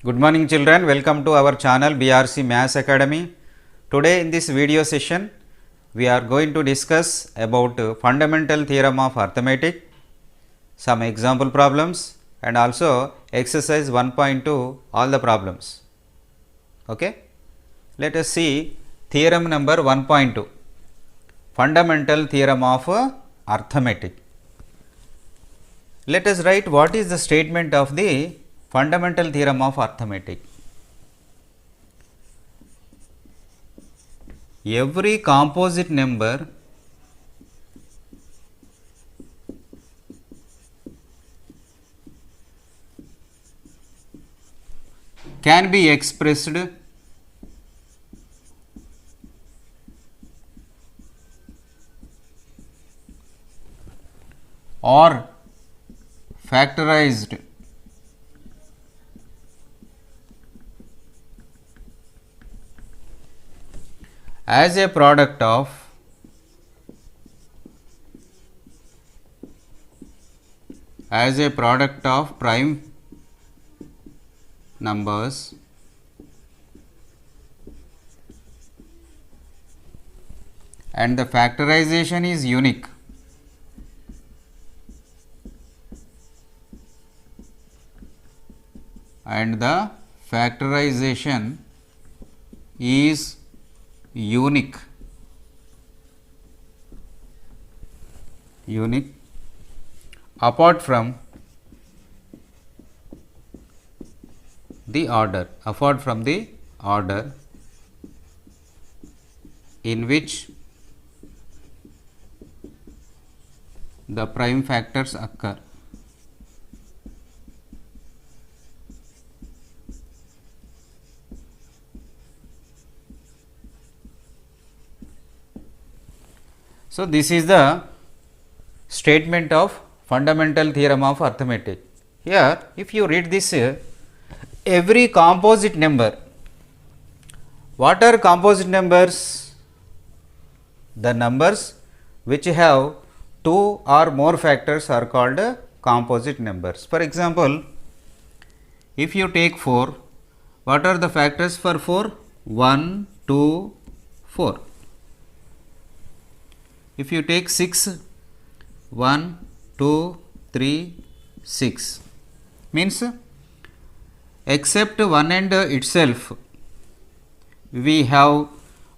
Good morning children, welcome to our channel BRC Maths Academy. Today in this video session, we are going to discuss about fundamental theorem of arithmetic, some example problems and also exercise 1.2 all the problems. Okay? Let us see theorem number 1.2, fundamental theorem of arithmetic. Let us write what is the statement of the fundamental theorem of arithmetic. Every composite number can be expressed or factorized as a product of prime numbers and the factorization is unique. And the factorization is unique apart from the order in which the prime factors occur. So, this is the statement of fundamental theorem of arithmetic. Here, if you read this, every composite number, what are composite numbers? The numbers which have two or more factors are called composite numbers. For example, if you take 4, what are the factors for 4? 1, 2, 4. If you take 6, 1, 2, 3, 6 means except one and itself we have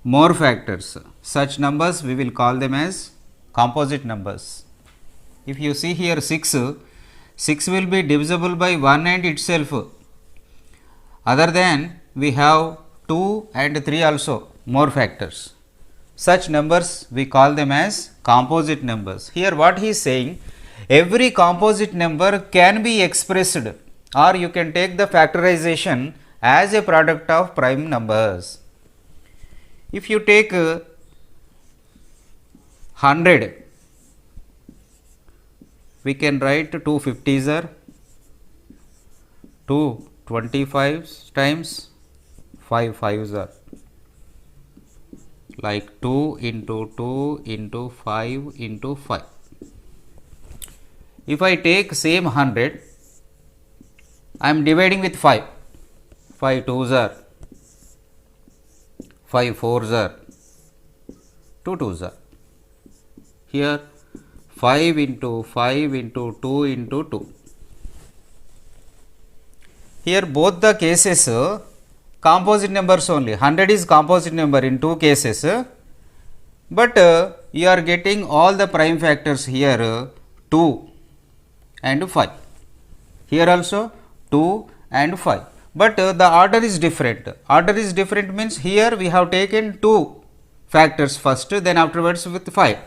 more factors. Such numbers we will call them as composite numbers. If you see here 6 will be divisible by 1 and itself. Other than we have 2 and 3 also more factors. Such numbers we call them as composite numbers. Here what he is saying, every composite number can be expressed or you can take the factorization as a product of prime numbers. If you take 100, we can write 2 50s are 2 25s times 5 5s are like 2 into 2 into 5 into 5. If I take same 100, I am dividing with 5. 5 2s are, 5 4s are, 2 2s are. Here 5 into 5 into 2 into 2. Here both the cases composite numbers only. 100 is composite number in two cases, but you are getting all the prime factors here 2 and 5. Here also 2 and 5, but the order is different. Order is different means here we have taken 2 factors first, then afterwards with 5.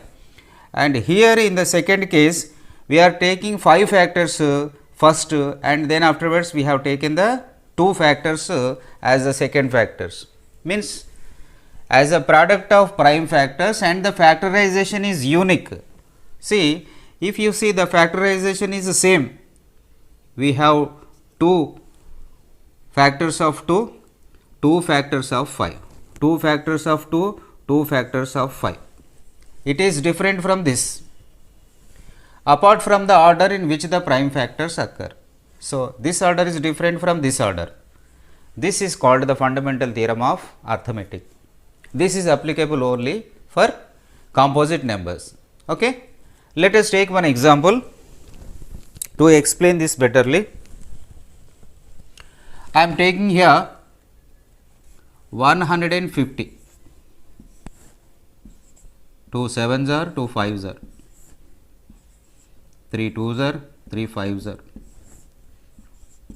And here in the second case we are taking 5 factors first and then afterwards we have taken the 2 factors as the second factors, means as a product of prime factors and the factorization is unique. See, if you see the factorization is the same, we have 2 factors of 2, 2 factors of 5, 2 factors of 2, 2 factors of 5. It is different from this, apart from the order in which the prime factors occur. So, this order is different from this order. This is called the fundamental theorem of arithmetic. This is applicable only for composite numbers. Okay. Let us take one example to explain this betterly. I am taking here 150. 2 sevens are, 2 fives are, 3 twos are, 3 fives are,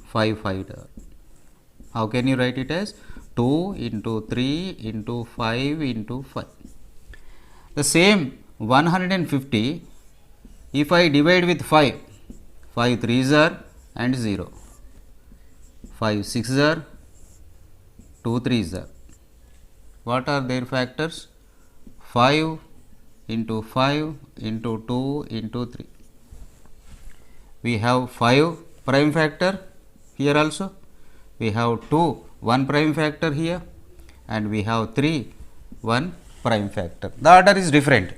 5 fives are. How can you write it as 2 into 3 into 5 into 5? The same 150, if I divide with 5, 5 threes are and 0, 5 sixes are, 2 threes are. What are their factors? 5 into 5 into 2 into 3. We have 5 prime factor here also. We have 2 1 prime factor here, and we have 3 1 prime factor. The order is different.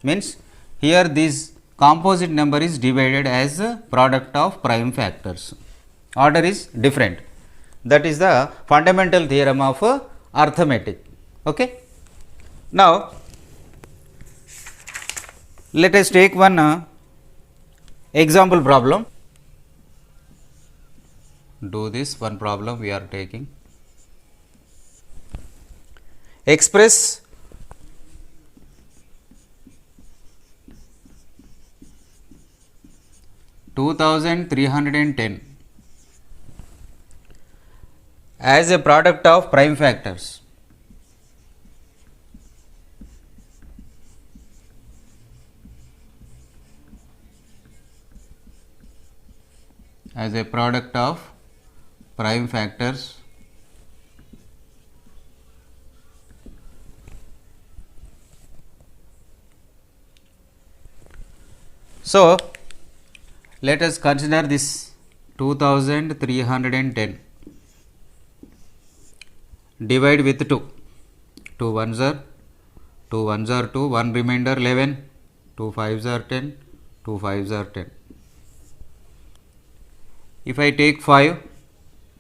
Means here this composite number is divided as a product of prime factors. Order is different. That is the fundamental theorem of arithmetic. Okay. Now let us take one example problem. Do this one problem we are taking. Express $2,310 as a product of prime factors. As a product of prime factors. So let us consider this 2,310. Divide with 2. 2 ones are, 2 ones are 2, 1 remainder 11, 2 fives are 10, 2 fives are 10. If I take 5,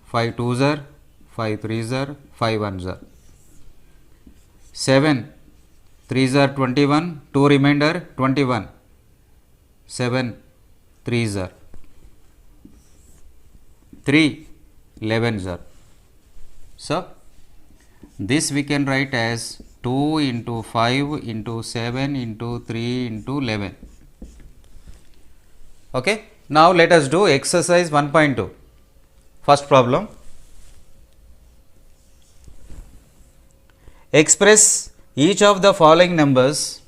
5 twos are, 5 threes are, 5 ones are. 7, threes are 21, 2 remainder 21, 7 threes are. 3 11s are. So this we can write as 2 into 5 into 7 into 3 into 11. Okay. Now let us do exercise 1.2. First problem. Express each of the following numbers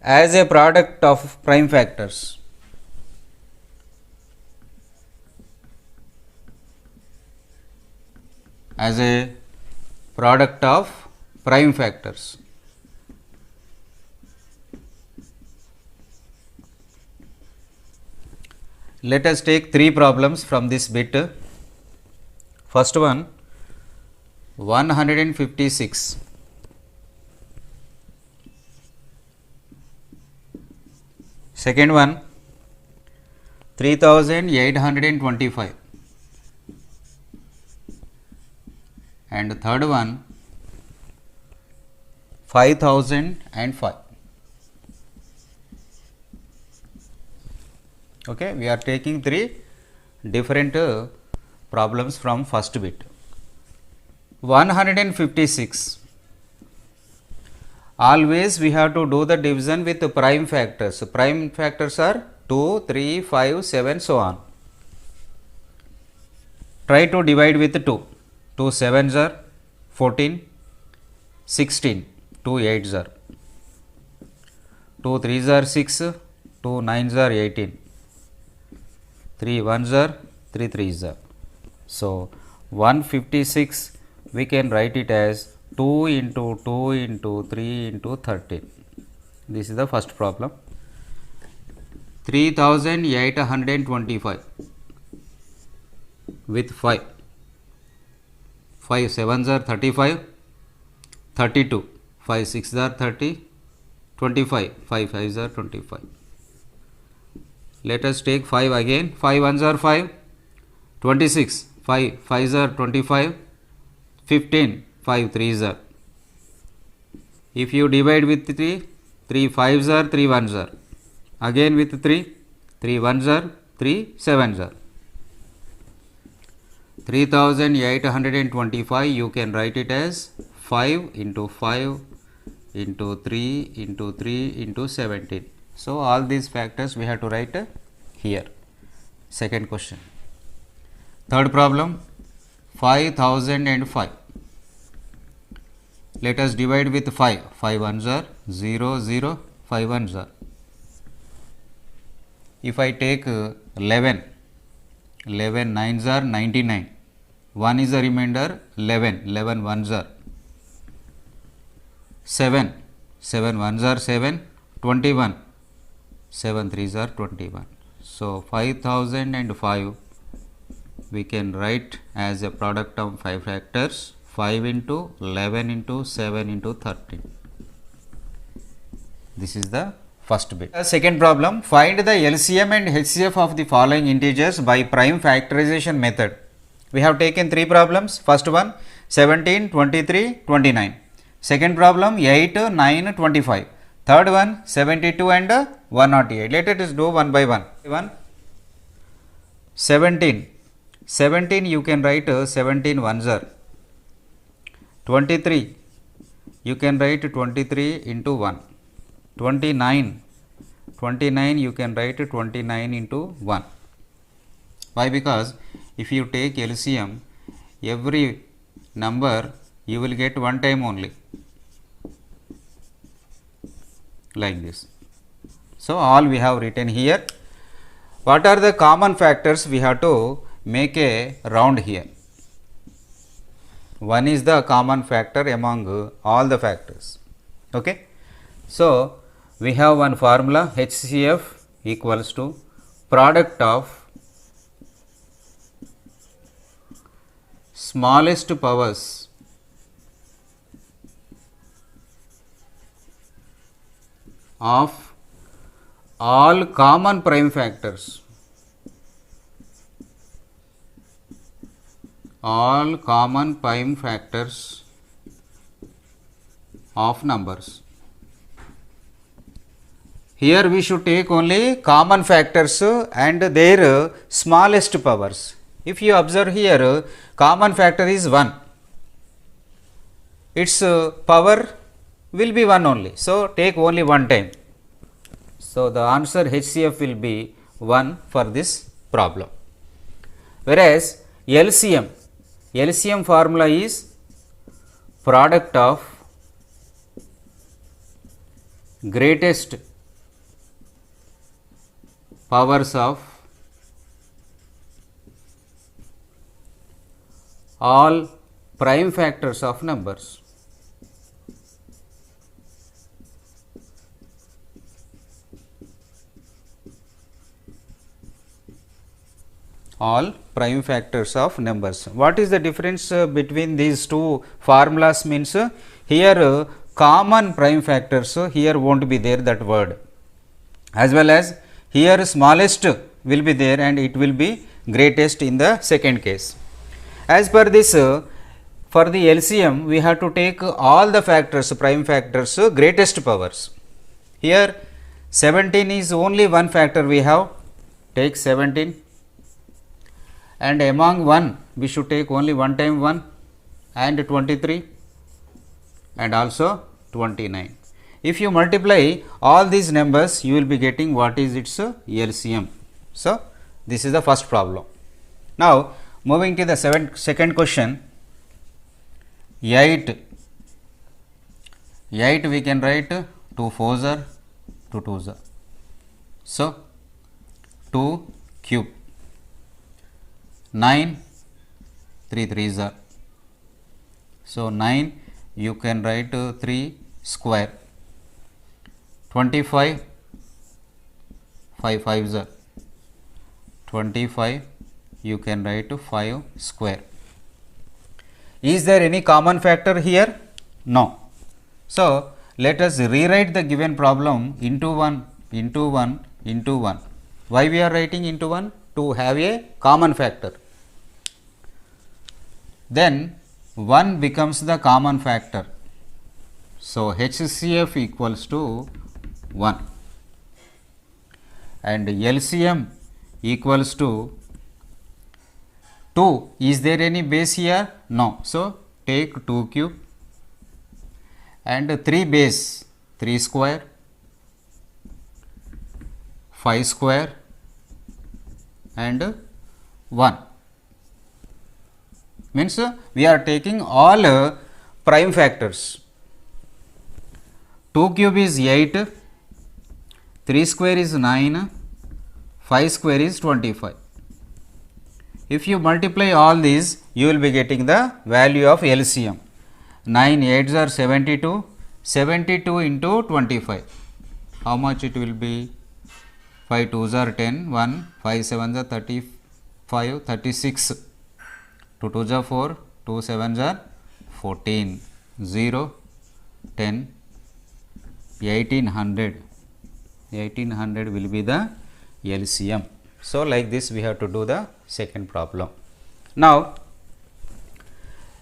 as a product of prime factors. As a product of prime factors. Let us take 3 problems from this bit. First one, 156. Second one, 3,825. And third one, 5,005. Okay, we are taking 3 different problems from first bit. 156. Always we have to do the division with prime factors. Prime factors are 2, 3, 5, 7, so on. Try to divide with 2. 2 sevens are 14, 16, 2 8s are. 2 3s are 6, 2 9s are 18. 3 1s are, 3 3s are. So 156 we can write it as 2 into 2 into 3 into 13. This is the first problem. 3825 with 5. 5 sevens are 35, 32, 5 6s are 30, 25, 5 5s are 25. Let us take 5 again, 5 ones are 5, 26, 5 5s are 25, 15, 5 3s are. If you divide with 3, 3 5s are, 3 1s are. Again with 3, 3 1s are, 3 7s are. 3825 you can write it as 5 into 5 into 3 into 3 into 17. So, all these factors we have to write here. Second question. Third problem, 5005. Let us divide with 5. 5 ones are 0 0, 5 ones are. If I take 11, 11 nines are 99, 1 is a remainder, 11, 11 ones are 7, 7 ones are 7, 21, 7 threes are 21. So, 5005 we can write as a product of 5 factors, 5 into 11 into 7 into 13. This is the first bit. Second problem, find the LCM and HCF of the following integers by prime factorization method. We have taken 3 problems. First one 17, 23, 29. Second problem 8, 9, 25. Third one 72 and 108. Let us do one by one. 17. 17 you can write 17 ones are. 23 you can write 23 into 1. 29. 29 you can write 29 into 1. Why? Because if you take LCM, every number you will get one time only, like this. So, all we have written here. What are the common factors? We have to make a round here. 1 is the common factor among all the factors. Okay. So, we have one formula, HCF equals to product of smallest powers of all common prime factors, all common prime factors of numbers. Here we should take only common factors and their smallest powers. If you observe here, common factor is 1, its power will be 1 only. So, take only one time. So, the answer HCF will be 1 for this problem. Whereas, LCM formula is product of greatest powers of all prime factors of numbers. All prime factors of numbers. What is the difference between these two formulas? Means here common prime factors, here won't be there that word, as well as here smallest will be there and it will be greatest in the second case. As per this, for the LCM we have to take all the factors, prime factors, greatest powers. Here 17 is only one factor, we have take 17, and among 1 we should take only one time 1 and 23 and also 29. If you multiply all these numbers, you will be getting what is its LCM. So, this is the first problem. Now, moving to the second question, 8 we can write 2 4s are 2 2s are. So, 2 cube, 9 3 3s are. So, 9 you can write 3 square, 25 5 5s are 25, you can write 5 square. Is there any common factor here? No. So, let us rewrite the given problem into 1 into 1 into 1. Why we are writing into 1? To have a common factor. Then 1 becomes the common factor. So, HCF equals to 1 and LCM equals to 2. Is there any base here? No. So, take 2 cube and 3 base, 3 square, 5 square and 1. Means we are taking all prime factors. 2 cube is 8, 3 square is 9, 5 square is 25. If you multiply all these, you will be getting the value of LCM. 9 8s are 72, 72 into 25. How much it will be? 5 2s are 10, 1, 5 7s are 35, 36. 2 2s are 4, 2 7s are 14, 0, 10, 1800. 1800 will be the LCM. So, like this we have to do the second problem. Now,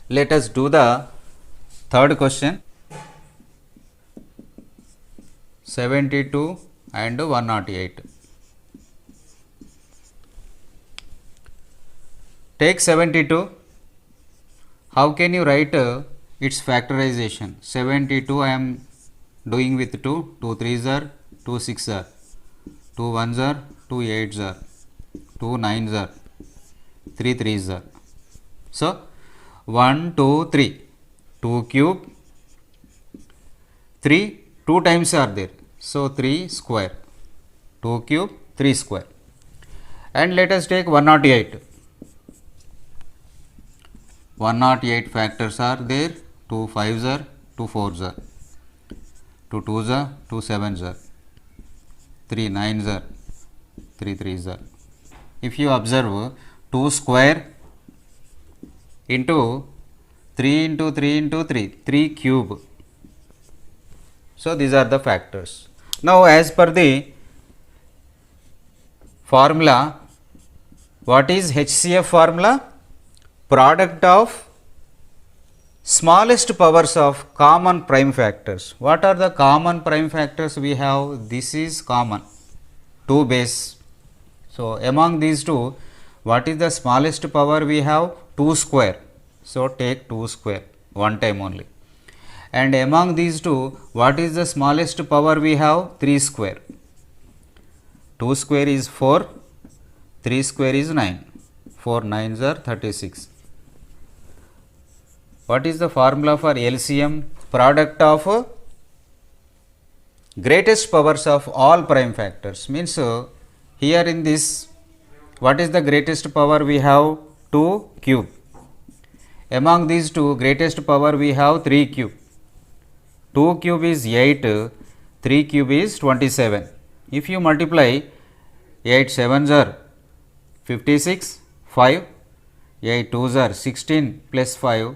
let us do the third question. 72 and 108. Take 72. How can you write its factorization? 72 I am doing with 2. 2 3s are, 2 6 are, 2 1s are, 2 8s are, 2 9s are, 3 3s are. So, 1 2 3, 2 cube, 3, 2 times are there. So, 3 square, 2 cube, 3 square. And let us take 108. 108 factors are there, 2 5s are, 2 4s are, 2 2s are, 2 7s are, 3 9s are, 3 3s are. If you observe 2 square into 3 into 3 into 3, 3 cube. So, these are the factors. Now, as per the formula, what is HCF formula? Product of smallest powers of common prime factors. What are the common prime factors we have? This is common, 2 base. So, among these two, what is the smallest power we have? 2 square. So, take 2 square one time only. And among these two, what is the smallest power we have? 3 square. 2 square is 4, 3 square is 9, 4 9s are 36. What is the formula for LCM? Product of greatest powers of all prime factors. Means here in this, what is the greatest power we have? 2 cube. Among these two, greatest power we have 3 cube. 2 cube is 8, 3 cube is 27. If you multiply 8 7s are 56, 5, 8 2s are 16 plus 5,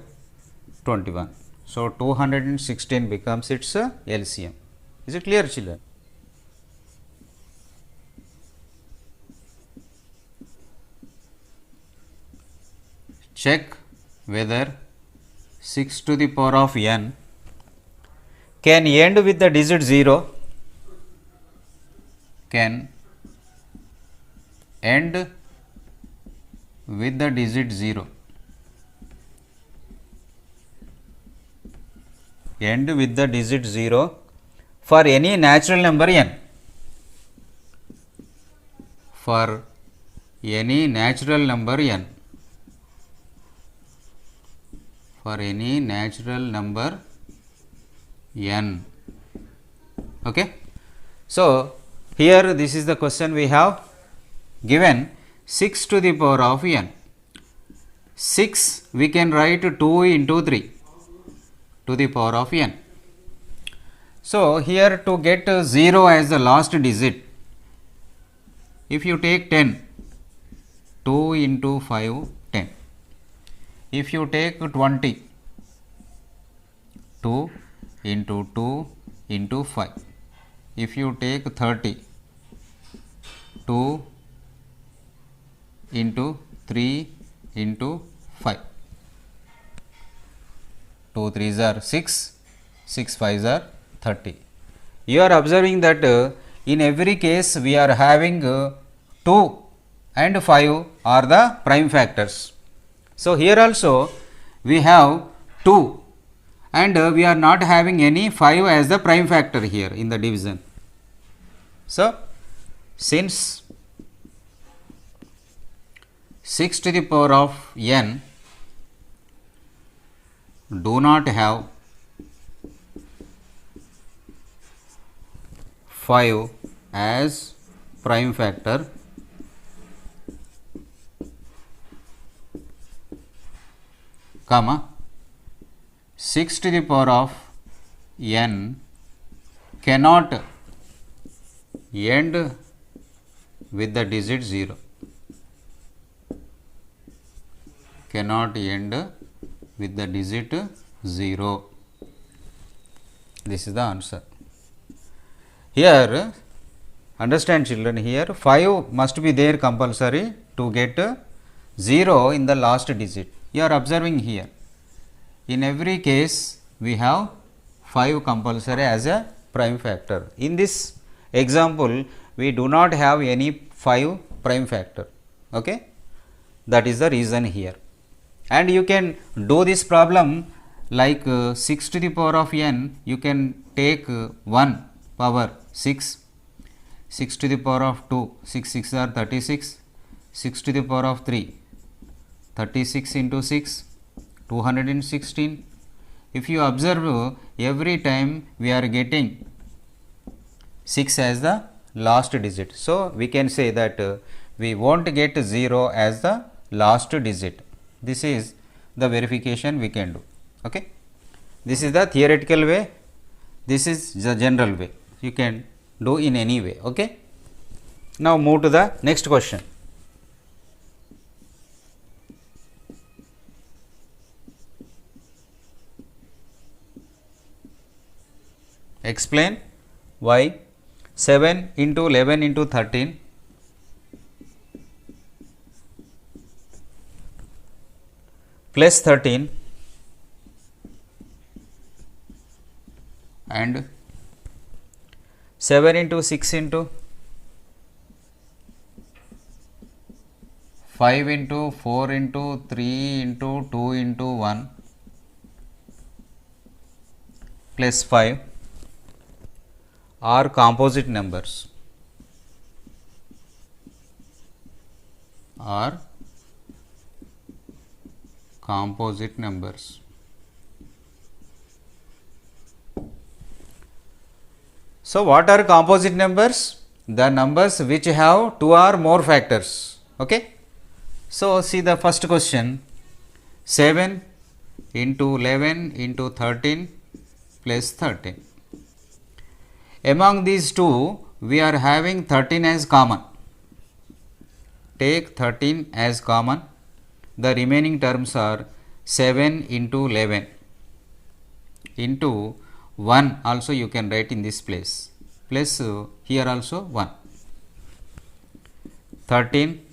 21. So, 216 becomes its LCM. Is it clear, children? Check whether 6 to the power of n can end with the digit 0, can end with the digit 0, end with the digit 0 for any natural number n. For any natural number n. For any natural number n. Okay. So, here this is the question we have given 6 to the power of n. 6 we can write 2 into 3 to the power of n. So, here to get 0 as the last digit, If you take 10, 2 into 5, 10. If you take 20, 2 into 2 into 5. If you take 30, 2 into 3 into 5. 2 3s are 6, 6 5s are 30. You are observing that in every case we are having 2 and 5 are the prime factors. So, here also we have 2 and we are not having any 5 as the prime factor here in the division. So, since 6 to the power of n do not have 5 as prime factor, comma 6 to the power of n cannot end with the digit 0, cannot end with the digit 0. This is the answer. Here, understand children, here 5 must be there compulsory to get 0 in the last digit. You are observing here. In every case, we have 5 compulsory as a prime factor. In this example, we do not have any 5 prime factor. Okay? That is the reason here. And you can do this problem like 6 to the power of n, you can take 1 power 6, 6 to the power of 2, 6 6 are 36, 6 to the power of 3, 36 into 6, 216. If you observe, every time we are getting 6 as the last digit. So, we can say that we won't get 0 as the last digit. This is the verification we can do. Okay? This is the theoretical way, this is the general way. You can do in any way. Okay? Now, move to the next question. Explain why 7 into 11 into 13 plus 13 and 7 into 6 into 5 into 4 into 3 into 2 into 1 plus 5 are composite numbers, are composite numbers. So, what are composite numbers? The numbers which have 2 or more factors. Okay? So, see the first question, 7 into 11 into 13 plus 13. Among these two, we are having 13 as common. Take 13 as common. The remaining terms are 7 into 11 into 1 also you can write in this place, plus here also 1. 13,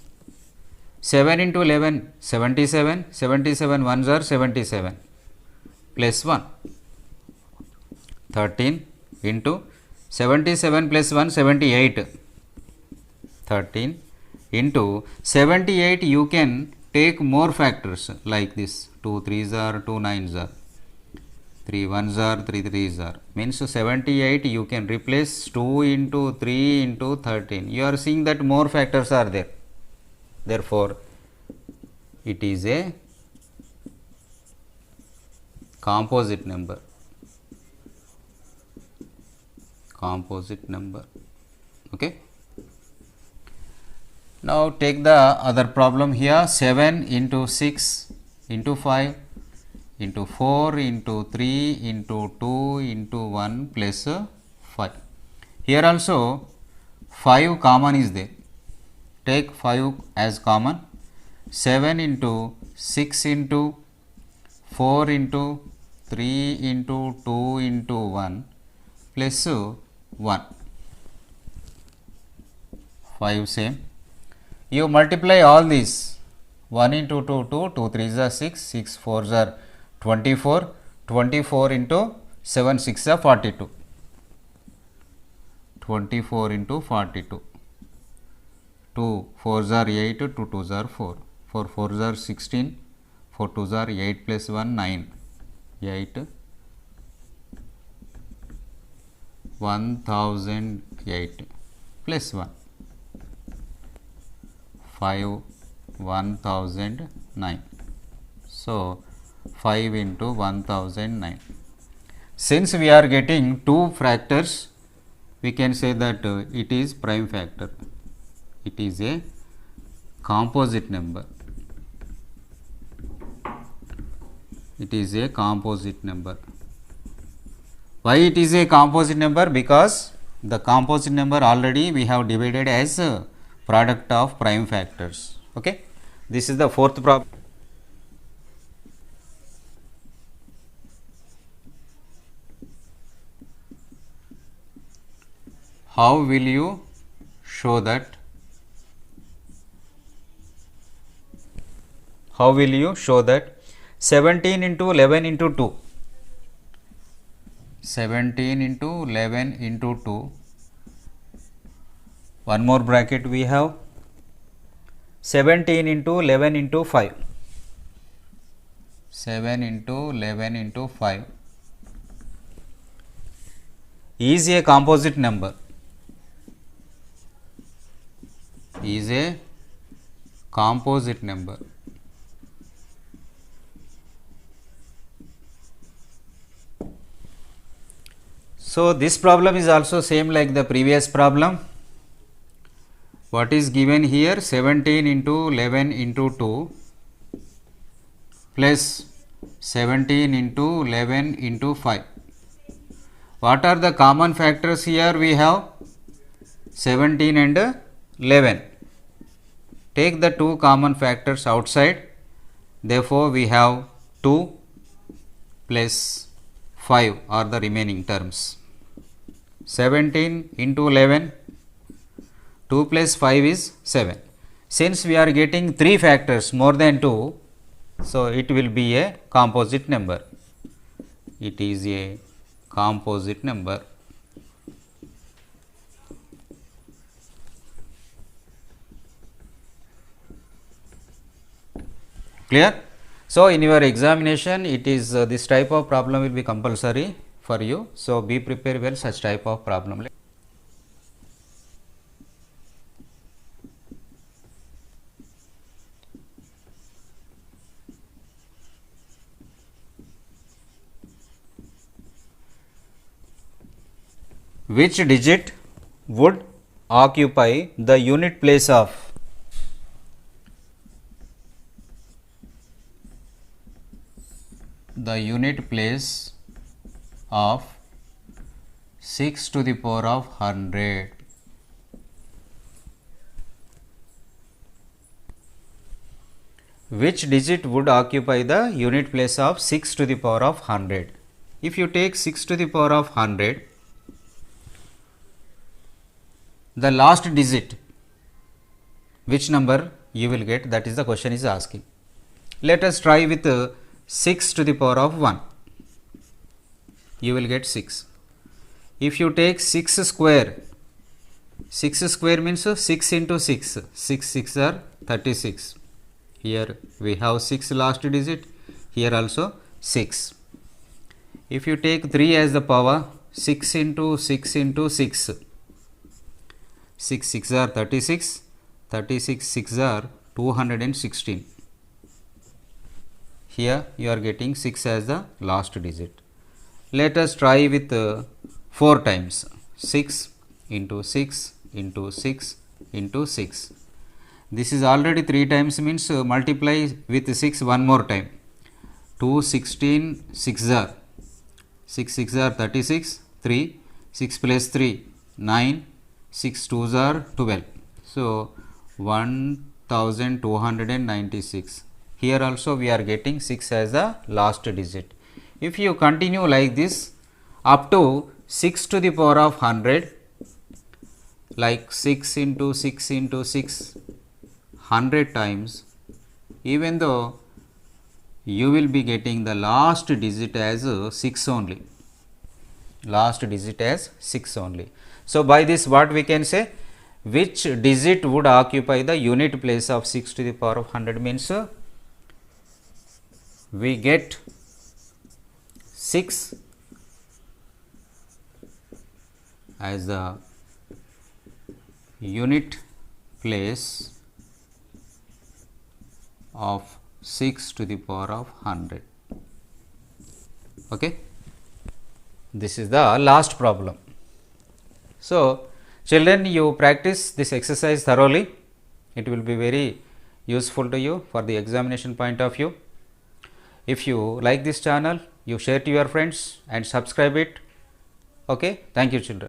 7 into 11, 77, 77 ones are 77 plus 1. 13 into 77 plus 1, 78. 13 into 78, you can take more factors like this, 2 3s are, 2 9s are, 3 1s are, 3 3s are, means 78 you can replace 2 into 3 into 13. You are seeing that more factors are there. Therefore, it is a composite number. Composite number. Okay. Now, take the other problem here, 7 into 6 into 5 into 4 into 3 into 2 into 1 plus 5. Here also 5 common is there. take 5 as common, 7 into 6 into 4 into 3 into 2 into 1 plus 1, 5 same. You multiply all these, 1 into 2, 2, 2 3s are 6, 6 4s are 24, 24 into 7 6 are 42, 24 into 42, 2 4s are 8, 2 2s are 4, 4 4s are 16, 4 2s are 8 plus 1 9, 8, 1008 plus 1, 5 1009. So, 5 into 1009. Since we are getting two factors, we can say that it is prime factor. It is a composite number. It is a composite number. Why it is a composite number? Because the composite number already we have divided as a product of prime factors. Okay. This is the fourth problem. How will you show that? How will you show that 17 into 11 into 2? 17 into 11 into 2. One more bracket we have 17 into 11 into 5. 7 into 11 into 5 is a composite number. Is a composite number. So, this problem is also same like the previous problem. What is given here? 17 into 11 into 2 plus 17 into 11 into 5. What are the common factors here? We have 17 and 11. Take the two common factors outside. Therefore, we have 2 plus 5 are the remaining terms. 17 into 11, 2 plus 5 is 7. Since we are getting 3 factors more than 2, so it will be a composite number. It is a composite number. Clear? So, in your examination, it is this type of problem will be compulsory for you. So, be prepared well such type of problem. Which digit would occupy the unit place of the unit place of 6 to the power of 100? Which digit would occupy the unit place of 6 to the power of 100? If you take 6 to the power of 100, the last digit, which number you will get, that is the question is asking. Let us try with 6 to the power of 1. You will get 6. If you take 6 square, 6 square means 6 into 6, 6 6 are 36. Here we have 6 last digit, here also 6. If you take 3 as the power, 6 into 6 into 6, 6 6 are 36, 36 6 are 216. Here you are getting 6 as the last digit. Let us try with 4 times, 6 into 6 into 6 into 6. This is already 3 times, means multiply with 6 one more time. 2 16 6 are 6 6 are 36, 3 6 plus 3 9, 6 2s are 12. So, 1296. Here also we are getting 6 as the last digit. If you continue like this up to 6 to the power of 100, like 6 into 6 into 6, 100 times, even though you will be getting the last digit as 6 only. Last digit as 6 only. So, by this what we can say, which digit would occupy the unit place of 6 to the power of 100 means we get 6 as the unit place of 6 to the power of 100. Okay. This is the last problem. So, children, you practice this exercise thoroughly. It will be very useful to you for the examination point of view. If you like this channel, you share to your friends and subscribe it. Okay. Thank you, children.